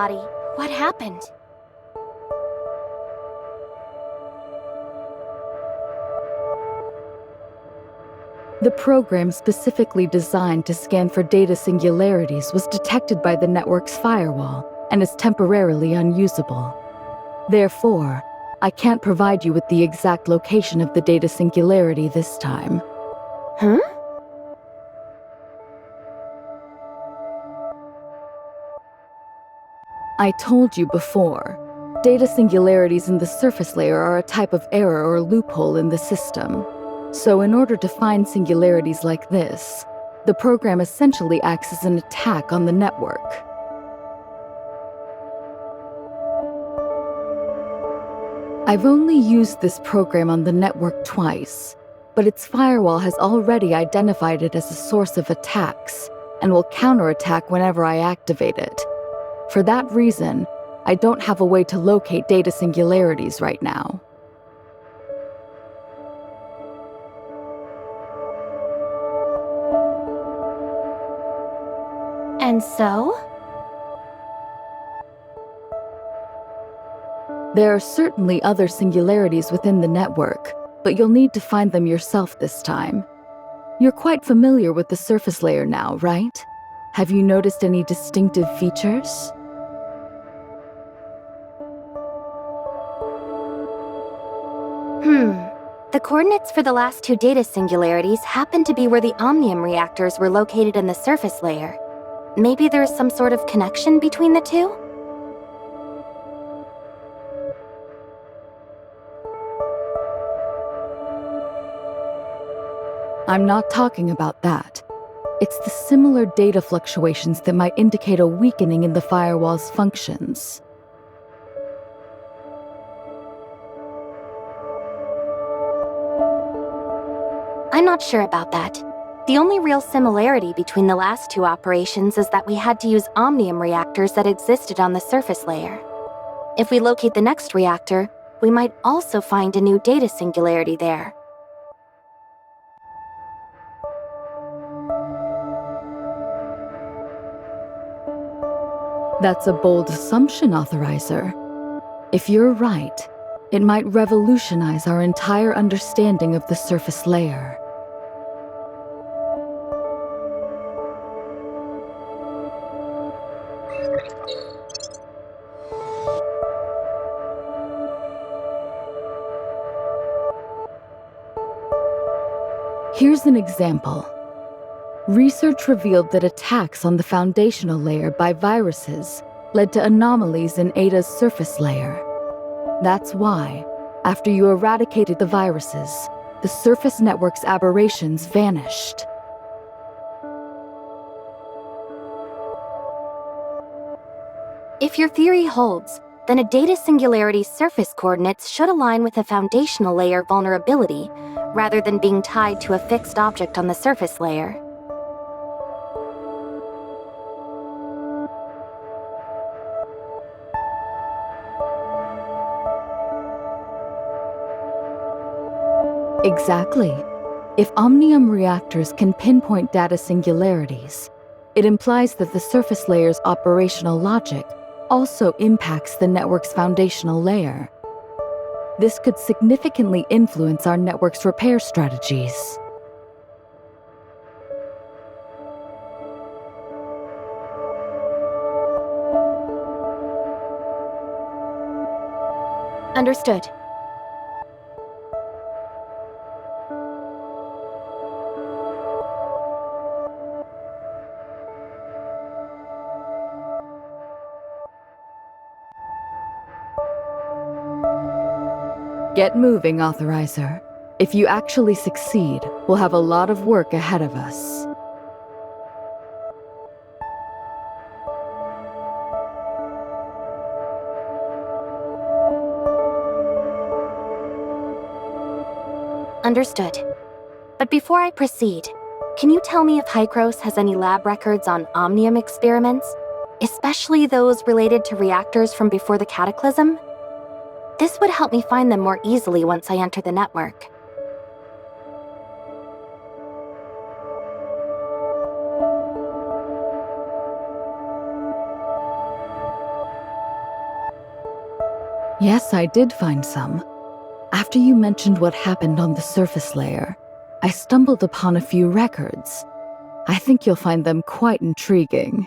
body. What happened? The program specifically designed to scan for data singularities was detected by the network's firewall and is temporarily unusable. Therefore, I can't provide you with the exact location of the data singularity this time. Huh? I told you before, data singularities in the surface layer are a type of error or loophole in the system. So in order to find singularities like this, the program essentially acts as an attack on the network. I've only used this program on the network twice, but its firewall has already identified it as a source of attacks and will counterattack whenever I activate it. For that reason, I don't have a way to locate data singularities right now. And so? There are certainly other singularities within the network, but you'll need to find them yourself this time. You're quite familiar with the surface layer now, right? Have you noticed any distinctive features? The coordinates for the last two data singularities happen to be where the omnium reactors were located in the surface layer. Maybe there's some sort of connection between the two? I'm not talking about that. It's the similar data fluctuations that might indicate a weakening in the firewall's functions. I'm not sure about that. The only real similarity between the last two operations is that we had to use omnium reactors that existed on the surface layer. If we locate the next reactor, we might also find a new data singularity there. That's a bold assumption, Authorizer. If you're right, it might revolutionize our entire understanding of the surface layer. Here's an example. Research revealed that attacks on the foundational layer by viruses led to anomalies in Ada's surface layer. That's why, after you eradicated the viruses, the surface network's aberrations vanished. If your theory holds, then a data singularity's surface coordinates should align with a foundational layer vulnerability, rather than being tied to a fixed object on the surface layer. Exactly. If omnium reactors can pinpoint data singularities, it implies that the surface layer's operational logic also impacts the network's foundational layer. This could significantly influence our network's repair strategies. Understood. Get moving, Authorizer. If you actually succeed, we'll have a lot of work ahead of us. Understood. But before I proceed, can you tell me if Hykros has any lab records on omnium experiments? Especially those related to reactors from before the Cataclysm? This would help me find them more easily once I enter the network. Yes, I did find some. After you mentioned what happened on the surface layer, I stumbled upon a few records. I think you'll find them quite intriguing.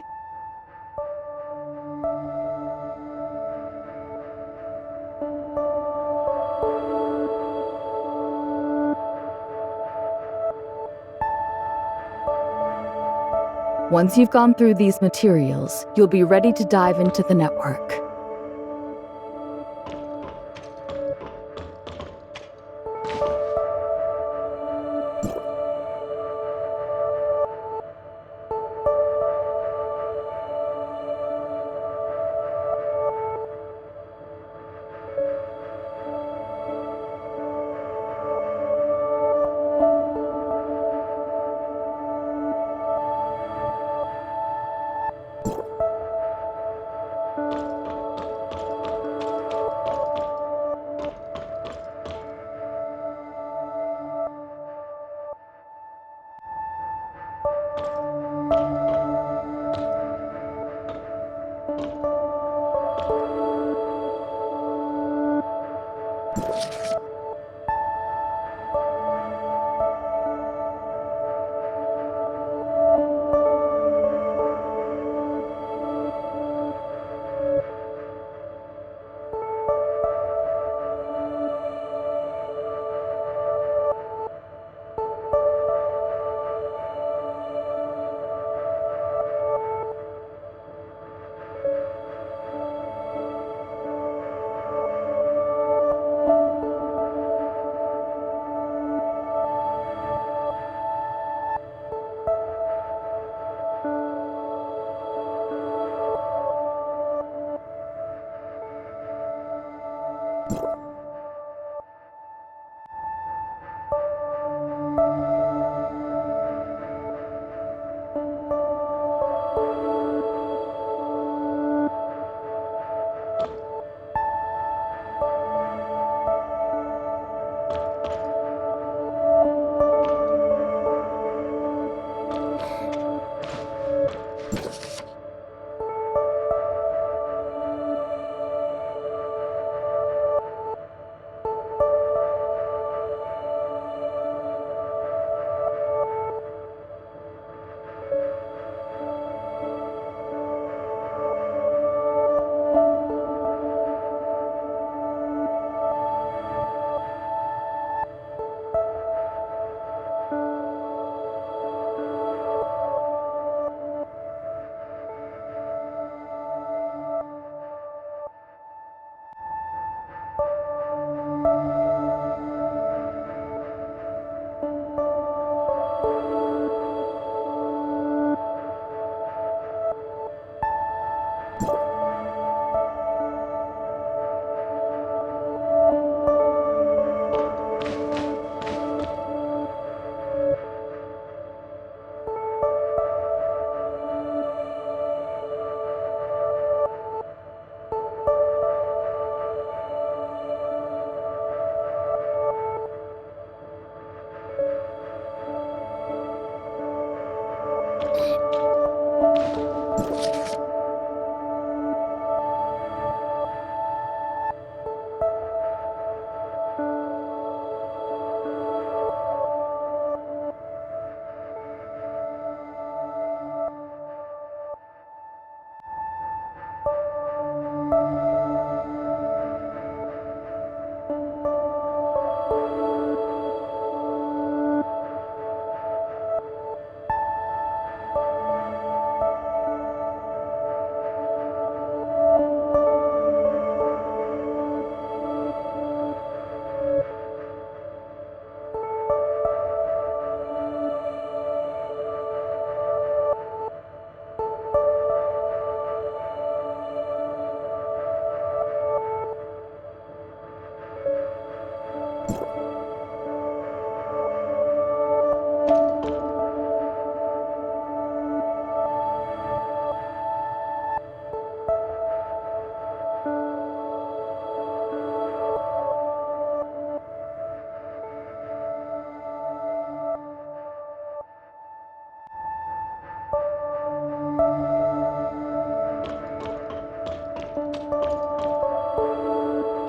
Once you've gone through these materials, you'll be ready to dive into the network.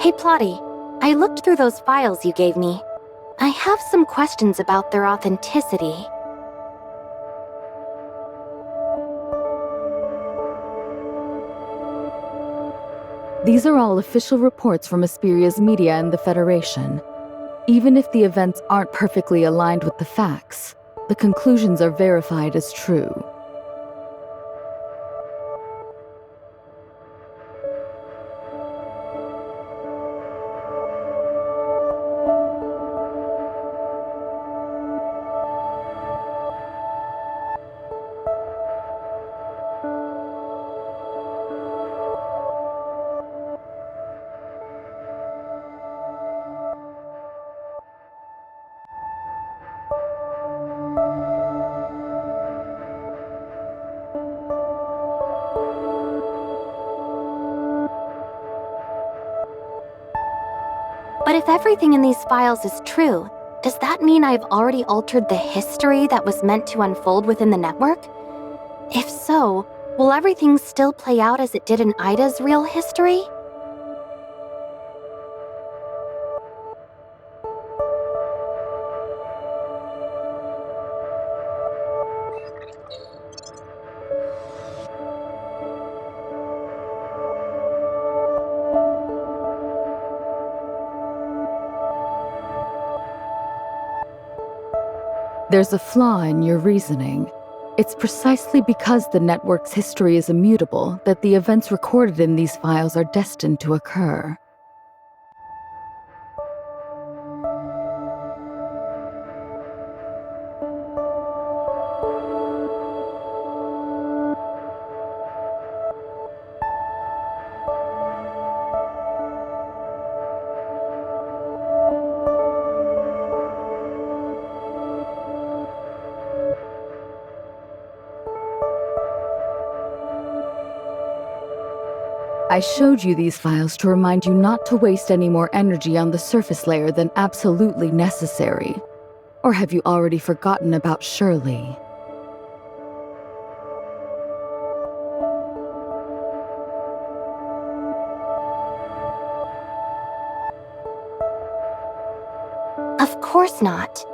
Hey Plotty, I looked through those files you gave me. I have some questions about their authenticity. These are all official reports from Aesperia's media and the Federation. Even if the events aren't perfectly aligned with the facts, the conclusions are verified as true. But if everything in these files is true, does that mean I've already altered the history that was meant to unfold within the network? If so, will everything still play out as it did in Ida's real history? There's a flaw in your reasoning. It's precisely because the network's history is immutable that the events recorded in these files are destined to occur. I showed you these files to remind you not to waste any more energy on the surface layer than absolutely necessary. Or have you already forgotten about Shirley? Of course not.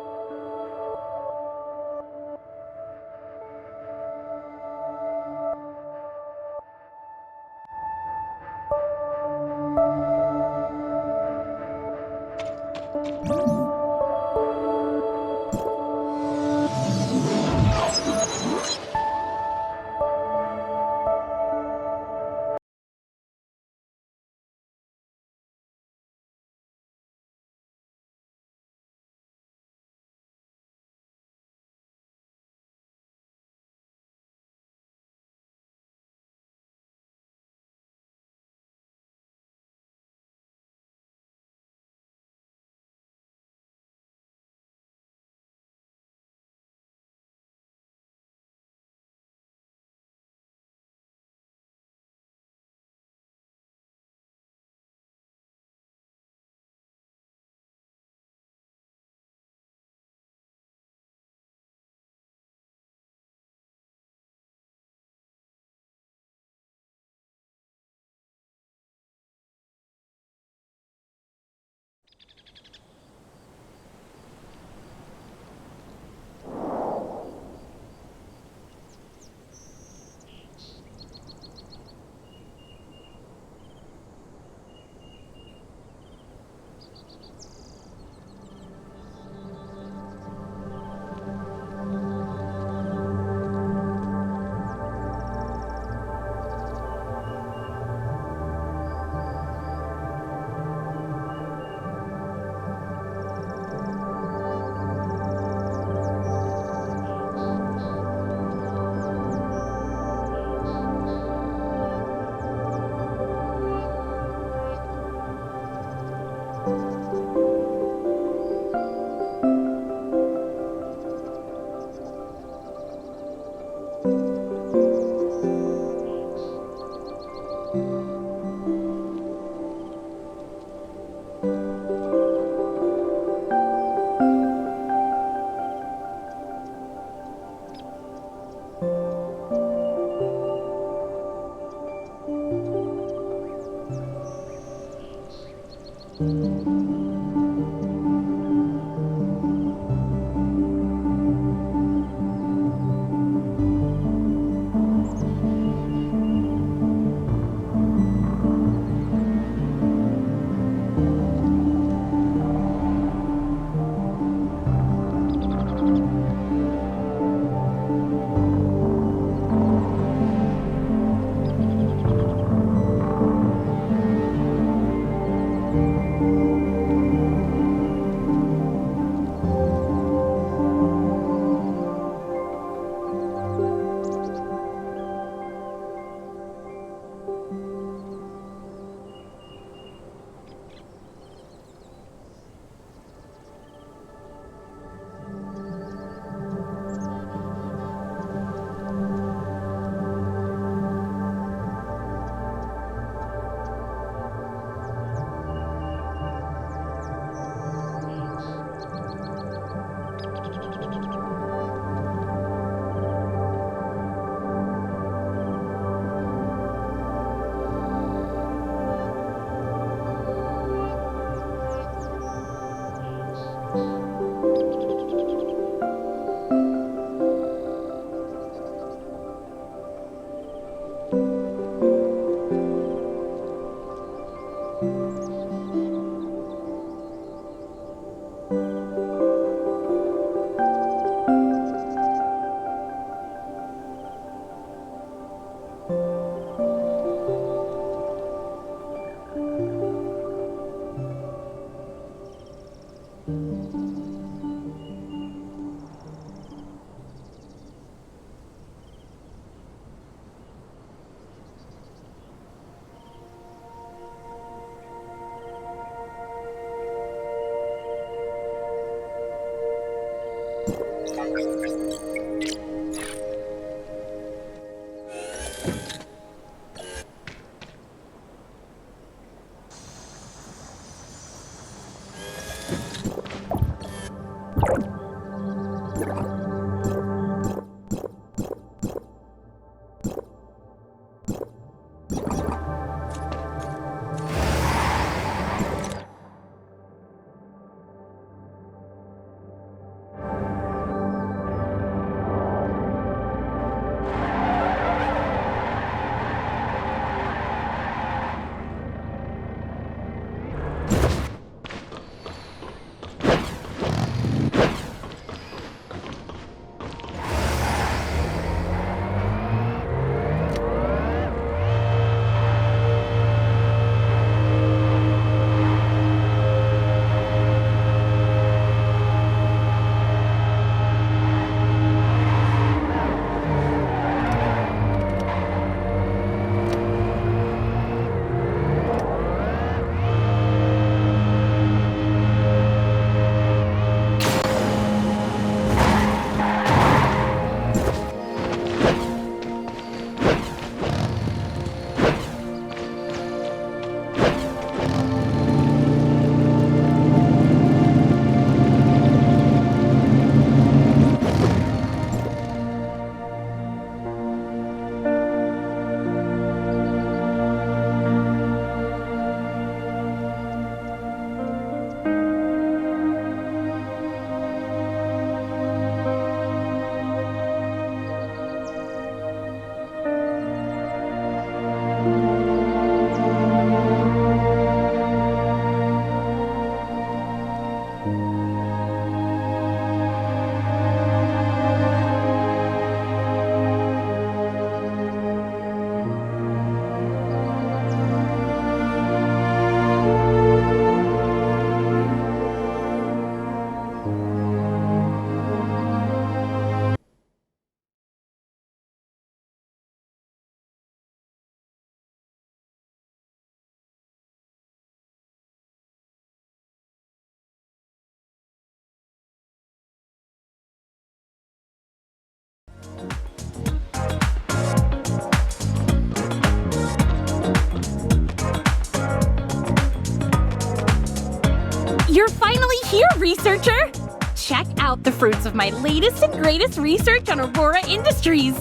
You're finally here, researcher! Check out the fruits of my latest and greatest research on Aurora Industries.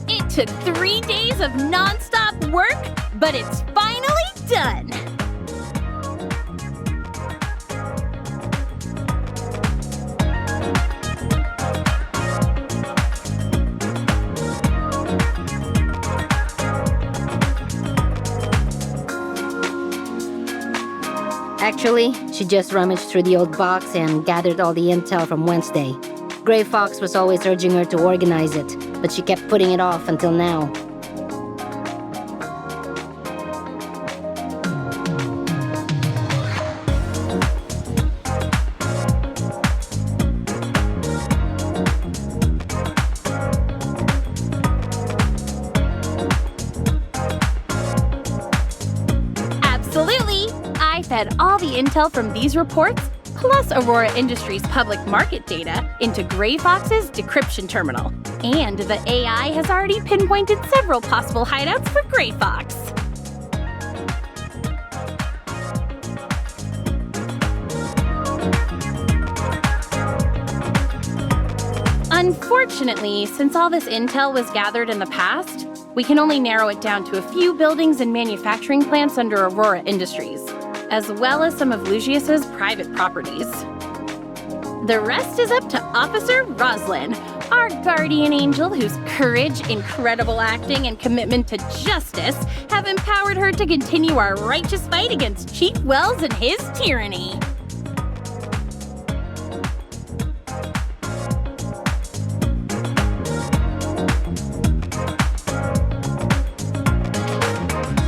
It took 3 days of non-stop work, but it's finally done. Actually, she just rummaged through the old box and gathered all the intel from Wednesday. Gray Fox was always urging her to organize it, but she kept putting it off until now. Absolutely! I fed all the intel from these reports, plus Aurora Industries' public market data, into Gray Fox's decryption terminal. And the AI has already pinpointed several possible hideouts for Gray Fox. Unfortunately, since all this intel was gathered in the past, we can only narrow it down to a few buildings and manufacturing plants under Aurora Industries, as well as some of Lucius's private properties. The rest is up to Officer Roslyn, our guardian angel whose courage, incredible acting, and commitment to justice have empowered her to continue our righteous fight against Chief Wells and his tyranny.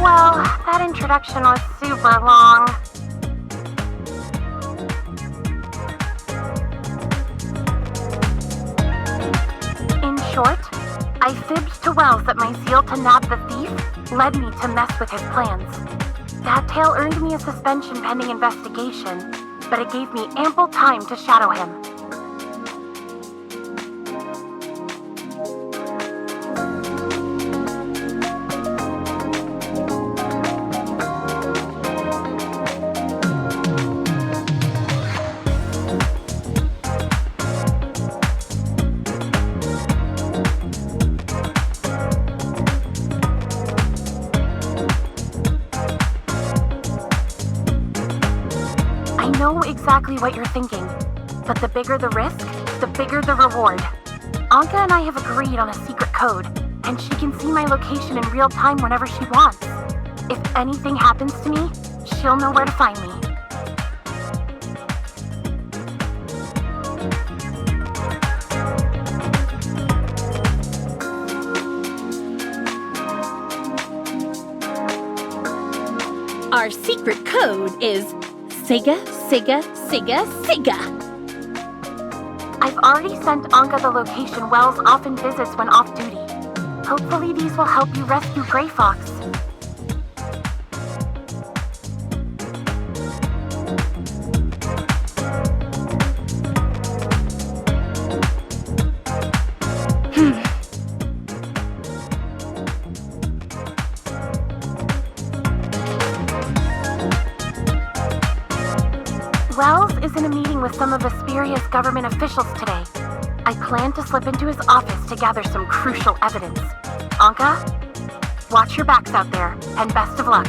Well, that introduction was super long. In short, I fibbed to Wells that my zeal to nab the thief led me to mess with his plans. That tale earned me a suspension pending investigation, but it gave me ample time to shadow him. exactly what you're thinking. But the bigger the risk, the bigger the reward. Anka and I have agreed on a secret code, and she can see my location in real time whenever she wants. If anything happens to me, she'll know where to find me. Our secret code is Siga, Siga, Siga, Siga. I've already sent Anka the location Wells often visits when off duty. Hopefully these will help you rescue Gray Fox. Wells is in a meeting with some of Aesperia's government officials today. I plan to slip into his office to gather some crucial evidence. Anka, watch your backs out there, and best of luck.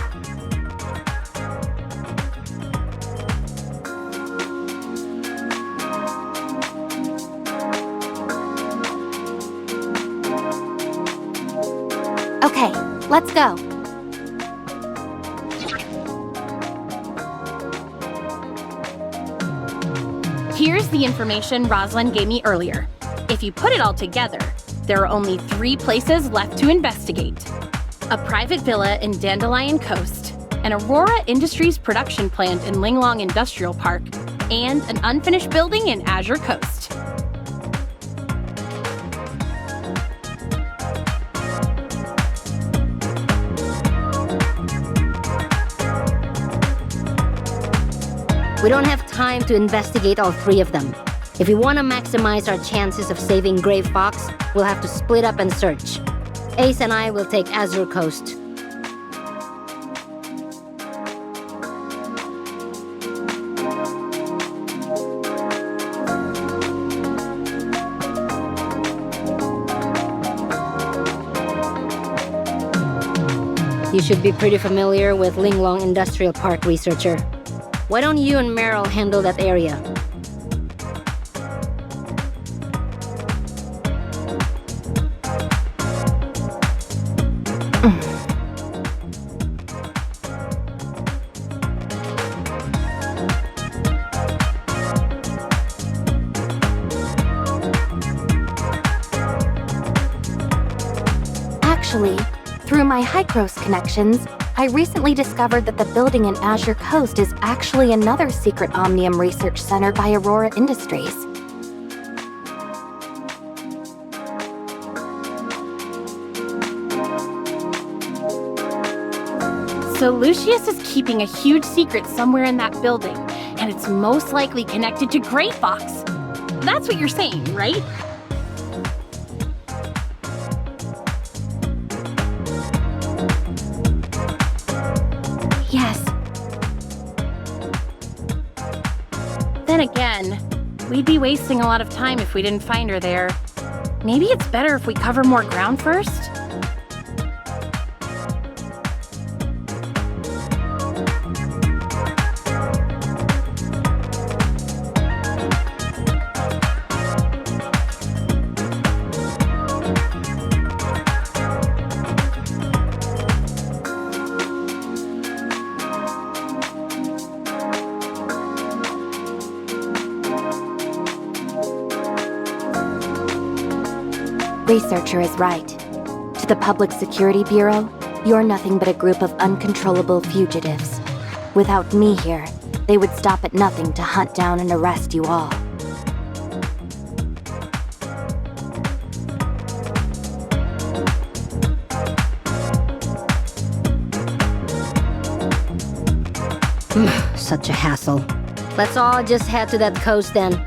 Okay, let's go. Here's the information Rosalind gave me earlier. If you put it all together, there are only 3 places left to investigate. A private villa in Dandelion Coast, an Aurora Industries production plant in Linglong Industrial Park, and an unfinished building in Azure Coast. We don't have time to investigate all 3 of them. If we want to maximize our chances of saving Gray Fox, we'll have to split up and search. Ace and I will take Azure Coast. You should be pretty familiar with Linglong Industrial Park, researcher. Why don't you and Meryl handle that area? Actually, through my Hycros connections, I recently discovered that the building in Azure Coast is actually another secret Omnium research center by Aurora Industries. So Lucius is keeping a huge secret somewhere in that building, and it's most likely connected to Gray Fox. That's what you're saying, right? Yes. Then again, we'd be wasting a lot of time if we didn't find her there. Maybe it's better if we cover more ground first? Researcher is right. To the Public Security Bureau, you're nothing but a group of uncontrollable fugitives. Without me here, they would stop at nothing to hunt down and arrest you all. Such a hassle. Let's all just head to that coast then.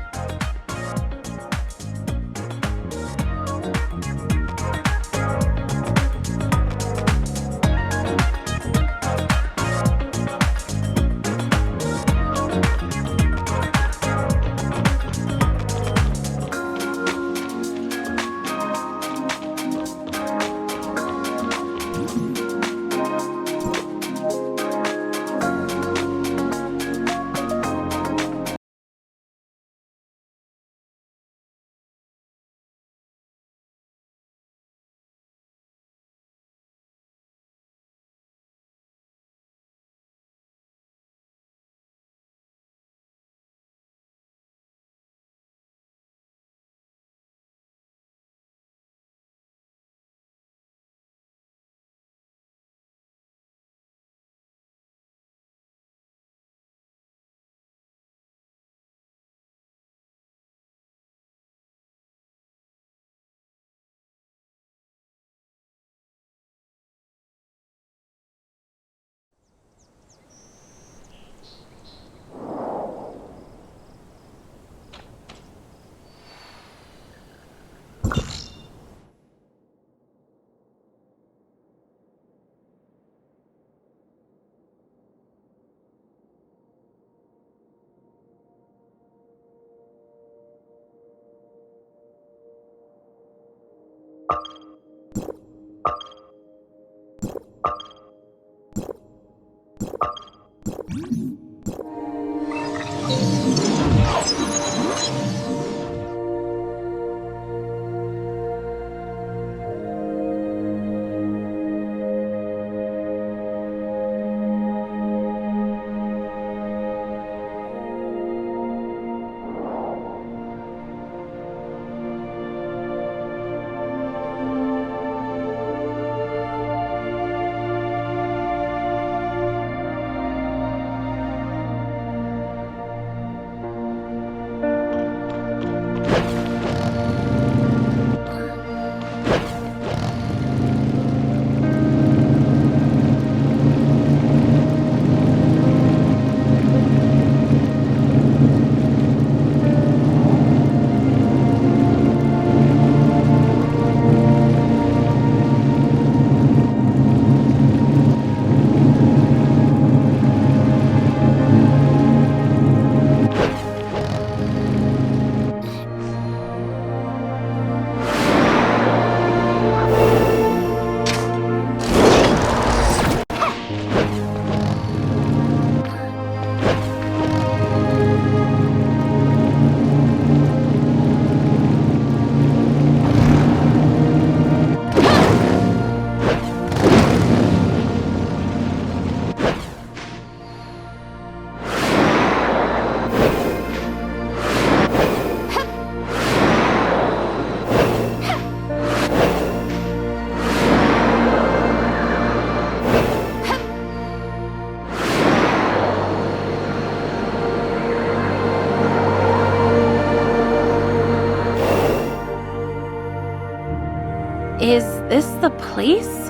Is this the place?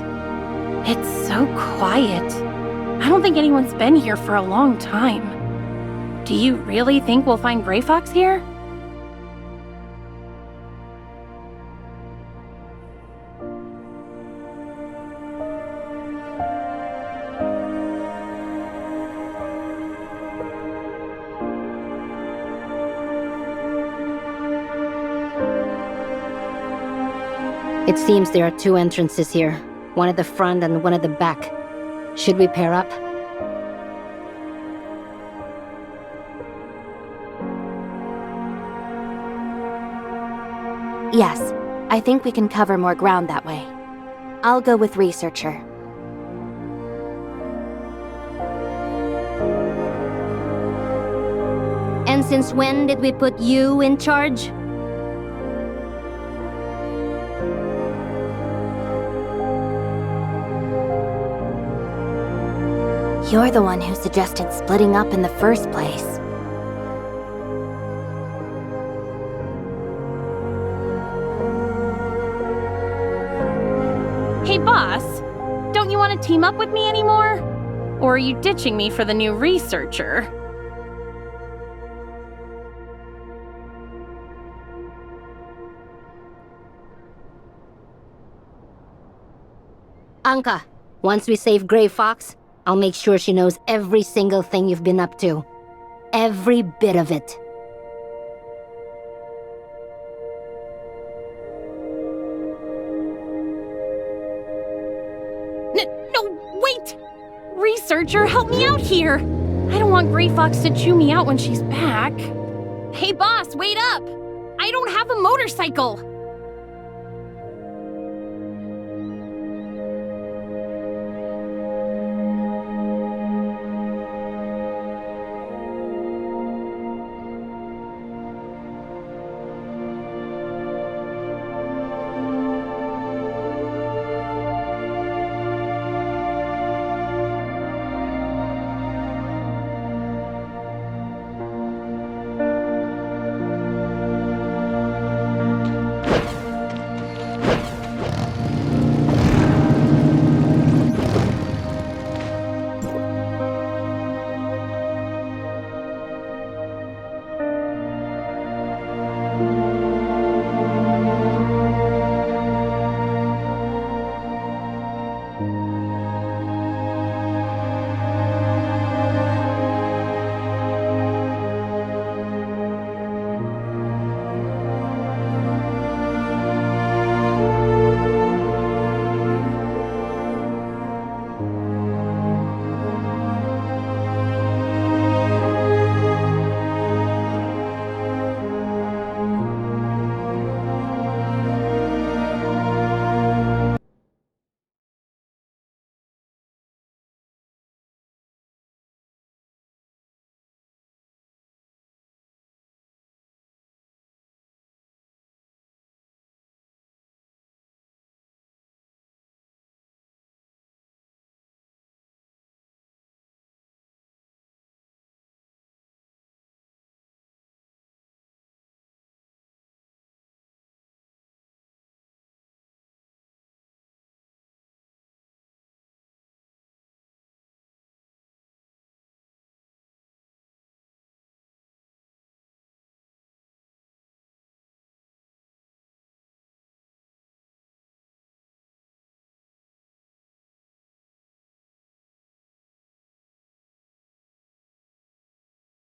It's so quiet. I don't think anyone's been here for a long time. Do you really think we'll find Gray Fox here? It seems there are two entrances here, one at the front and one at the back. Should we pair up? Yes, I think we can cover more ground that way. I'll go with Researcher. And since when did we put you in charge? You're the one who suggested splitting up in the first place. Hey, boss. Don't you want to team up with me anymore? Or are you ditching me for the new Researcher? Anka, once we save Gray Fox, I'll make sure she knows every single thing you've been up to. Every bit of it. No, wait! Researcher, help me out here! I don't want Gray Fox to chew me out when she's back. Hey, boss, wait up! I don't have a motorcycle!